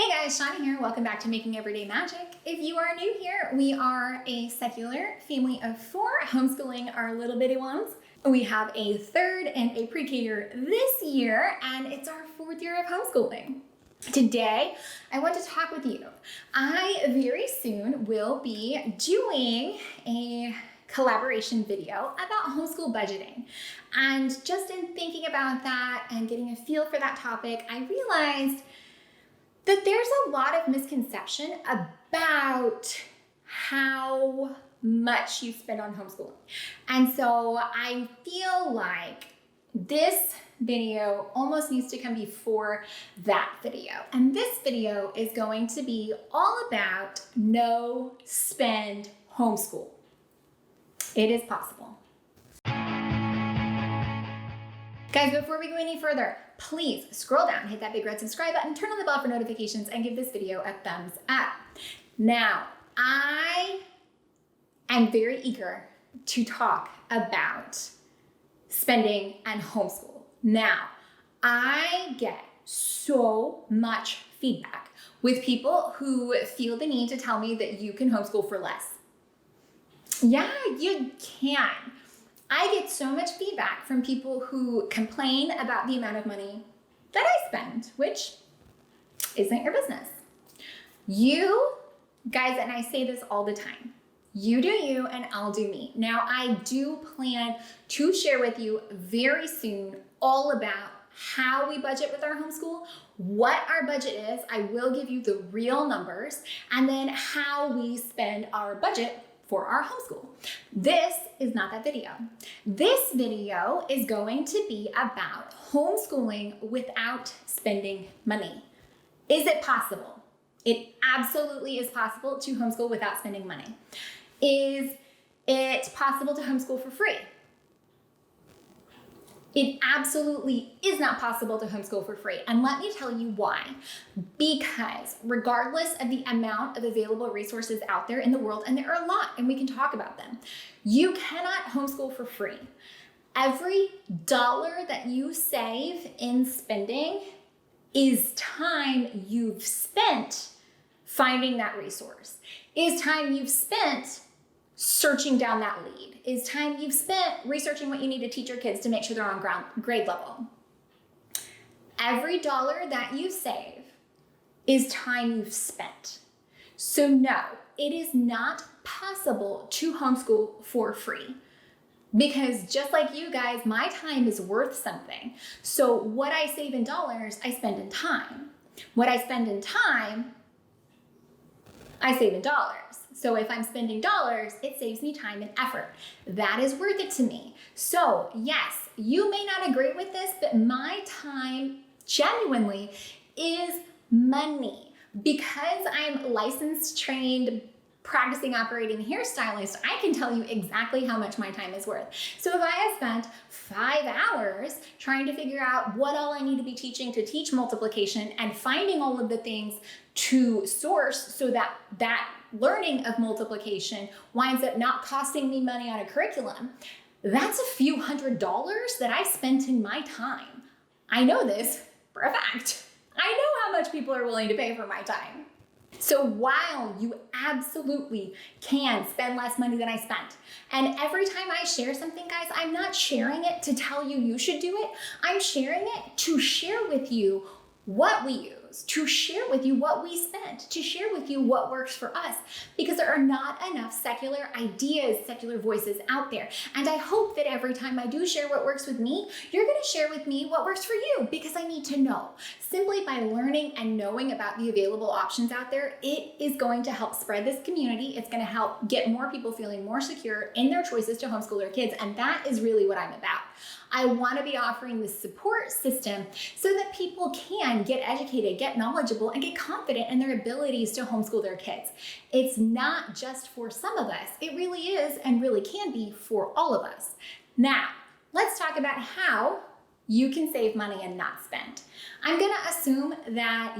Hey guys, Shanna here. Welcome back to Making Everyday Magic. If you are new here, we are a secular family of 4 homeschooling our little bitty ones. We have a 3rd and a pre-K year this year, and it's our 4th year of homeschooling. Today, I want to talk with you. I very soon will be doing a collaboration video about homeschool budgeting. And just in thinking about that and getting a feel for that topic, I realized that there's a lot of misconception about how much you spend on homeschooling. And so I feel like this video almost needs to come before that video. And this video is going to be all about no spend homeschool. It is possible. Guys, before we go any further, please scroll down, hit that big red subscribe button, turn on the bell for notifications, and give this video a thumbs up. Now, I am very eager to talk about spending and homeschool. Now, I get so much feedback with people who feel the need to tell me that you can homeschool for less. Yeah, you can. I get so much feedback from people who complain about the amount of money that I spend, which isn't your business. You guys, and I say this all the time, you do you and I'll do me. Now, I do plan to share with you very soon all about how we budget with our homeschool, what our budget is. I will give you the real numbers, and then how we spend our budget for our homeschool. This is not that video. This video is going to be about homeschooling without spending money. Is it possible? It absolutely is possible to homeschool without spending money. Is it possible to homeschool for free? It absolutely is not possible to homeschool for free. And let me tell you why. Because regardless of the amount of available resources out there in the world, and there are a lot, and we can talk about them, you cannot homeschool for free. Every dollar that you save in spending is time you've spent finding that resource, is time you've spent searching down that lead, is time you've spent researching what you need to teach your kids to make sure they're on grade level. Every dollar that you save is time you've spent. So no, it is not possible to homeschool for free. Because just like you guys, my time is worth something. So what I save in dollars, I spend in time. What I spend in time, I save in dollars. So if I'm spending dollars, it saves me time and effort. That is worth it to me. So yes, you may not agree with this, but my time genuinely is money. Because I'm licensed, trained, practicing operating hairstylist, I can tell you exactly how much my time is worth. So if I have spent 5 hours trying to figure out what all I need to be teaching to teach multiplication and finding all of the things to source so that that learning of multiplication winds up not costing me money on a curriculum, that's a few $100s that I spent in my time. I know this for a fact. I know how much people are willing to pay for my time. So while you absolutely can spend less money than I spent, and every time I share something, guys, I'm not sharing it to tell you you should do it. I'm sharing it to share with you what we use, to share with you what we spent, to share with you what works for us, because there are not enough secular ideas, secular voices out there. And I hope that every time I do share what works with me, you're going to share with me what works for you, because I need to know. Simply by learning and knowing about the available options out there, it is going to help spread this community. It's going to help get more people feeling more secure in their choices to homeschool their kids. And that is really what I'm about. I want to be offering this support system so that people can get educated, get knowledgeable, and get confident in their abilities to homeschool their kids. It's not just for some of us. It really is and really can be for all of us. Now, let's talk about how you can save money and not spend. I'm going to assume that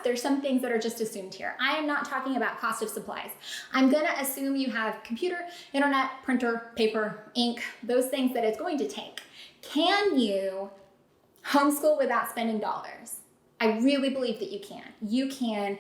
there's some things that are just assumed here. I am not talking about cost of supplies. I'm going to assume you have computer, internet, printer, paper, ink, those things that it's going to take. Can you homeschool without spending dollars? I really believe that you can. You can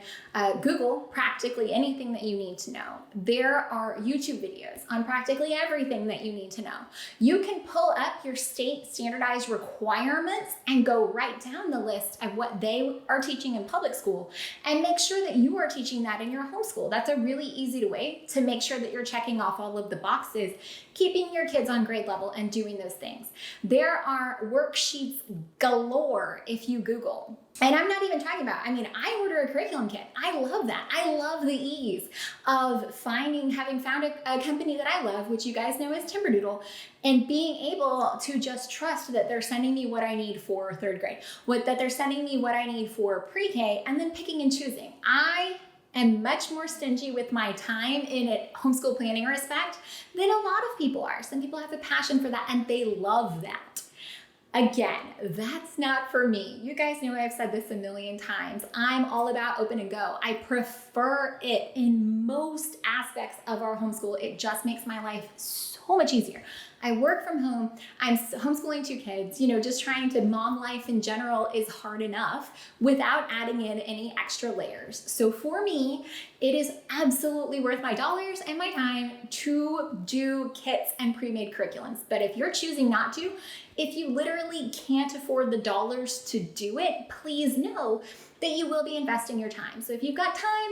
Google practically anything that you need to know. There are YouTube videos on practically everything that you need to know. You can pull up your state standardized requirements and go right down the list of what they are teaching in public school and make sure that you are teaching that in your homeschool. That's a really easy way to make sure that you're checking off all of the boxes, keeping your kids on grade level and doing those things. There are worksheets galore if you Google. And I'm not even talking about, I order a curriculum kit. I love that. I love the ease of having found a company that I love, which you guys know is Timberdoodle, and being able to just trust that they're sending me what I need for third grade, that they're sending me what I need for pre-K, and then picking and choosing. I am much more stingy with my time in a homeschool planning respect than a lot of people are. Some people have a passion for that and they love that. Again, that's not for me. You guys know I've said this a million times. I'm all about open and go. I prefer it in most aspects of our homeschool. It just makes my life so much easier. I work from home. I'm homeschooling 2 kids. Just trying to mom life in general is hard enough without adding in any extra layers. So for me, it is absolutely worth my dollars and my time to do kits and pre-made curriculums. But if you're choosing not to, if you literally can't afford the dollars to do it, please know that you will be investing your time. So if you've got time,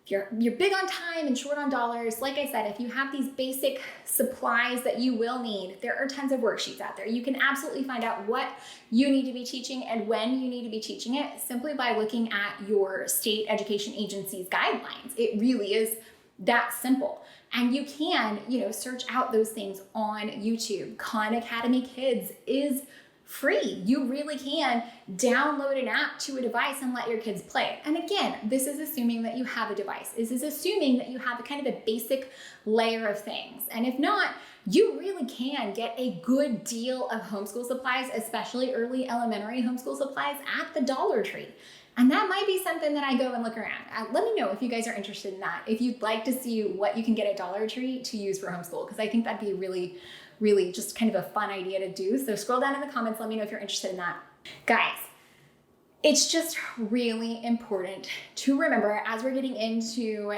if you're big on time and short on dollars, like I said, if you have these basic supplies that you will need, there are tons of worksheets out there. You can absolutely find out what you need to be teaching and when you need to be teaching it simply by looking at your state education agency's guidelines. It really is that simple. And you can, search out those things on YouTube. Khan Academy Kids is free. You really can download an app to a device and let your kids play. And again, this is assuming that you have a device. This is assuming that you have a kind of a basic layer of things. And if not, you really can get a good deal of homeschool supplies, especially early elementary homeschool supplies at the Dollar Tree. And that might be something that I go and look around. Let me know if you guys are interested in that. If you'd like to see what you can get at Dollar Tree to use for homeschool, because I think that'd be really just kind of a fun idea to do. So scroll down in the comments, let me know if you're interested in that. Guys, it's just really important to remember as we're getting into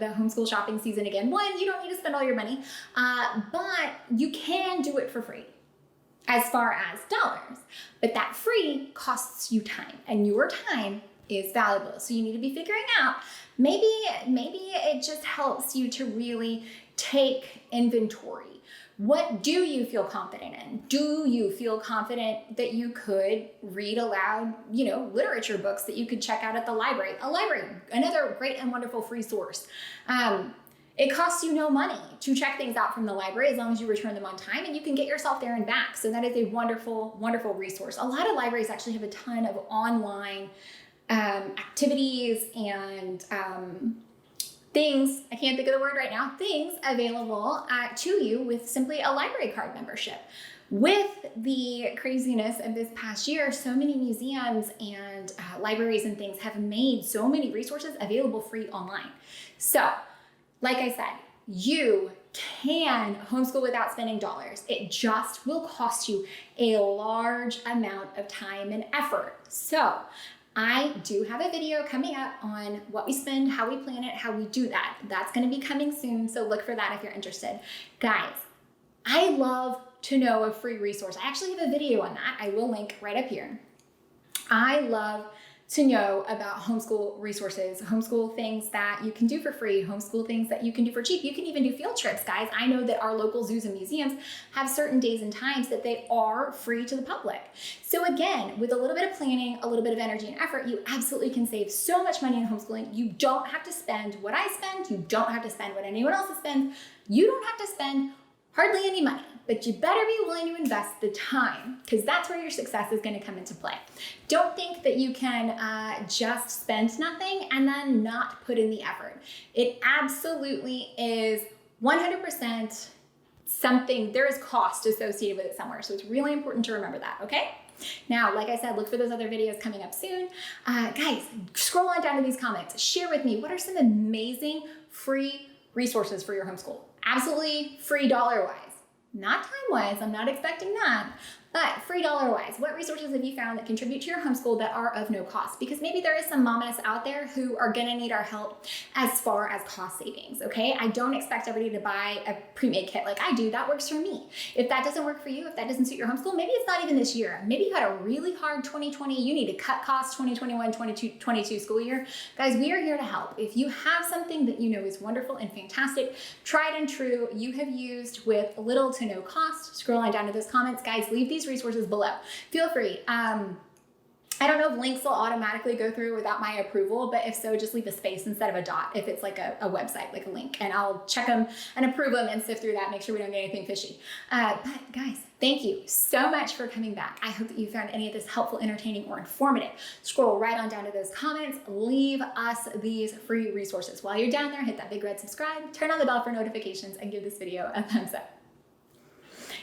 the homeschool shopping season again. One, you don't need to spend all your money, but you can do it for free as far as dollars. But that free costs you time, and your time is valuable. So you need to be figuring out, maybe it just helps you to really take inventory. What do you feel confident in? Do you feel confident that you could read aloud, literature books that you could check out at the library? A library, another great and wonderful free source. It costs you no money to check things out from the library as long as you return them on time, and you can get yourself there and back. So that is a wonderful, wonderful resource. A lot of libraries actually have a ton of online activities and things, I can't think of the word right now, things available to you with simply a library card membership. With the craziness of this past year, so many museums and libraries and things have made so many resources available free online. So, like I said, you can homeschool without spending dollars. It just will cost you a large amount of time and effort. So, I do have a video coming up on what we spend, how we plan it, how we do that. That's going to be coming soon, so look for that if you're interested. Guys, I love to know a free resource. I actually have a video on that. I will link right up here. I love to know about homeschool resources, homeschool things that you can do for free, homeschool things that you can do for cheap. You can even do field trips, guys. I know that our local zoos and museums have certain days and times that they are free to the public. So again, with a little bit of planning, a little bit of energy and effort, you absolutely can save so much money in homeschooling. You don't have to spend what I spend. You don't have to spend what anyone else spends. You don't have to spend hardly any money, but you better be willing to invest the time, because that's where your success is going to come into play. Don't think that you can just spend nothing and then not put in the effort. It absolutely is 100% something, there is cost associated with it somewhere. So it's really important to remember that, okay? Now, like I said, look for those other videos coming up soon. Guys, scroll on down to these comments. Share with me, what are some amazing free resources for your homeschool? Absolutely free dollar-wise. Not time-wise, I'm not expecting that, But free dollar wise, what resources have you found that contribute to your homeschool that are of no cost? Because maybe there is some mamas out there who are gonna need our help as far as cost savings, okay? I don't expect everybody to buy a pre-made kit like I do. That works for me. If that doesn't work for you, if that doesn't suit your homeschool, maybe it's not even this year. Maybe you had a really hard 2020, you need to cut costs 2021, 22 school year. Guys, we are here to help. If you have something that you know is wonderful and fantastic, tried and true, you have used with little to no cost, scroll on down to those comments. Guys, leave these resources below. Feel free. I don't know if links will automatically go through without my approval, but if so, just leave a space instead of a dot if it's like a website, like a link, and I'll check them and approve them and sift through that, make sure we don't get anything fishy. But guys, thank you so much for coming back. I hope that you found any of this helpful, entertaining, or informative. Scroll right on down to those comments, leave us these free resources. While you're down there, hit that big red subscribe, turn on the bell for notifications, and give this video a thumbs up.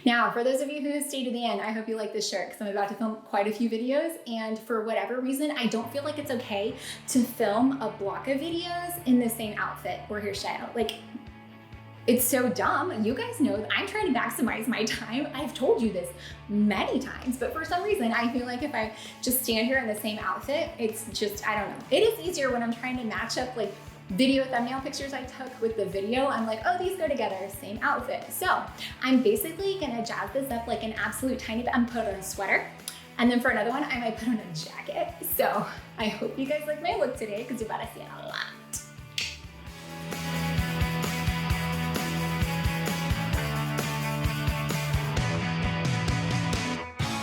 Now, for those of you who stayed to the end, I hope you like this shirt because I'm about to film quite a few videos, and for whatever reason, I don't feel like it's okay to film a block of videos in the same outfit. Or here's Shanna. Like, it's so dumb. You guys know that I'm trying to maximize my time. I've told you this many times, but for some reason, I feel like if I just stand here in the same outfit, it's just, I don't know. It is easier when I'm trying to match up like video thumbnail pictures I took with the video. I'm like, oh, these go together, same outfit. So I'm basically gonna jazz this up like an absolute tiny bit. I'm put on a sweater. And then for another one, I might put on a jacket. So I hope you guys like my look today because you're about to see it a lot.